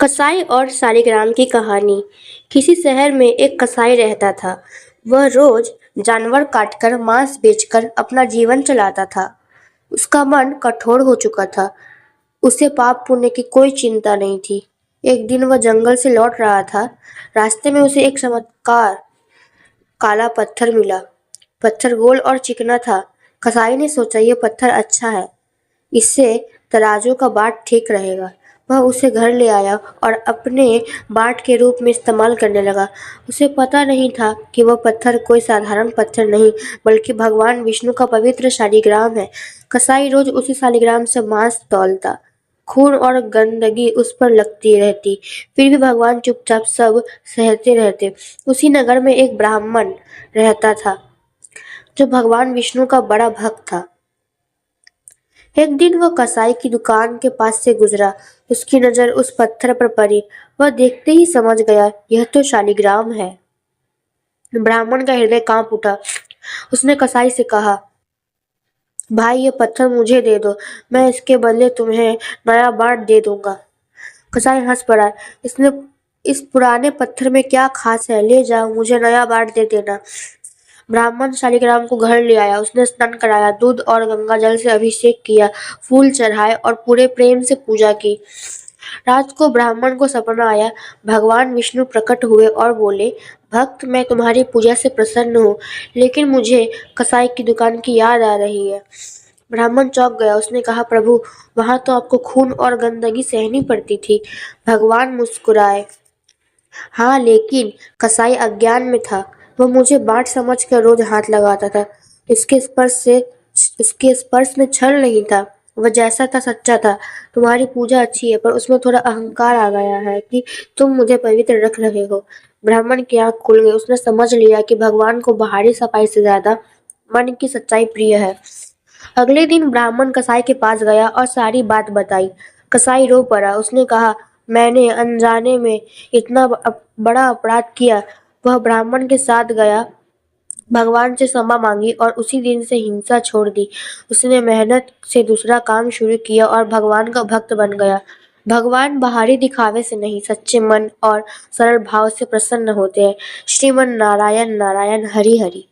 कसाई और शालिग्राम की कहानी। किसी शहर में एक कसाई रहता था। वह रोज जानवर काटकर मांस बेचकर अपना जीवन चलाता था। उसका मन कठोर हो चुका था। उसे पाप पुण्य की कोई चिंता नहीं थी। एक दिन वह जंगल से लौट रहा था। रास्ते में उसे एक चमत्कार काला पत्थर मिला। पत्थर गोल और चिकना था। कसाई ने सोचा, यह पत्थर अच्छा है, इससे तराजू का बाट ठीक रहेगा। वह उसे घर ले आया और अपने बाट के रूप में इस्तेमाल करने लगा। उसे पता नहीं था कि वह पत्थर कोई साधारण पत्थर नहीं, बल्कि भगवान विष्णु का पवित्र शालिग्राम है। कसाई रोज उसी शालिग्राम से मांस तौलता। खून और गंदगी उस पर लगती रहती, फिर भी भगवान चुपचाप सब सहते रहते। उसी नगर में एक ब्राह्मण रहता था जो भगवान विष्णु का बड़ा भक्त था। एक दिन वह कसाई की दुकान के पास से गुजरा। उसकी नजर उस पत्थर पर पड़ी। वह देखते ही समझ गया, यह तो शालिग्राम है। ब्राह्मण का हृदय कांप उठा। उसने कसाई से कहा, भाई, ये पत्थर मुझे दे दो, मैं इसके बदले तुम्हें नया बाट दे दूंगा। कसाई हंस पड़ा। इसने इस पुराने पत्थर में क्या खास है? ले जाओ, मुझे नया बाट दे देना। ब्राह्मण शालिग्राम को घर ले आया। उसने स्नान कराया, दूध और गंगा जल से अभिषेक किया, फूल चढ़ाए और पूरे प्रेम से पूजा की। रात को ब्राह्मण को सपना आया। भगवान विष्णु प्रकट हुए और बोले, भक्त, मैं तुम्हारी पूजा से प्रसन्न हूँ, लेकिन मुझे कसाई की दुकान की याद आ रही है। ब्राह्मण चौंक गया। उसने कहा, प्रभु, वहां तो आपको खून और गंदगी सहनी पड़ती थी। भगवान मुस्कुराए। हाँ, लेकिन कसाई अज्ञान में था। वह मुझे बाट समझकर रोज हाथ लगाता था। उसके स्पर्श में छल नहीं था। वह जैसा था सच्चा था। तुम्हारी पूजा अच्छी है, पर उसमें थोड़ा अहंकार आ गया है कि तुम मुझे पवित्र रख रहे हो। ब्राह्मण की आंख खुल गई। उसने समझ लिया कि भगवान को बाहरी सफाई से ज्यादा मन की सच्चाई प्रिय है। अगले दिन ब्राह्मण कसाई के पास गया और सारी बात बताई। कसाई रो पड़ा। उसने कहा, मैंने अनजाने में इतना बड़ा अपराध किया। वह ब्राह्मण के साथ गया, भगवान से क्षमा मांगी और उसी दिन से हिंसा छोड़ दी। उसने मेहनत से दूसरा काम शुरू किया और भगवान का भक्त बन गया। भगवान बाहरी दिखावे से नहीं, सच्चे मन और सरल भाव से प्रसन्न होते हैं। श्रीमन नारायण नारायण, हरि हरि।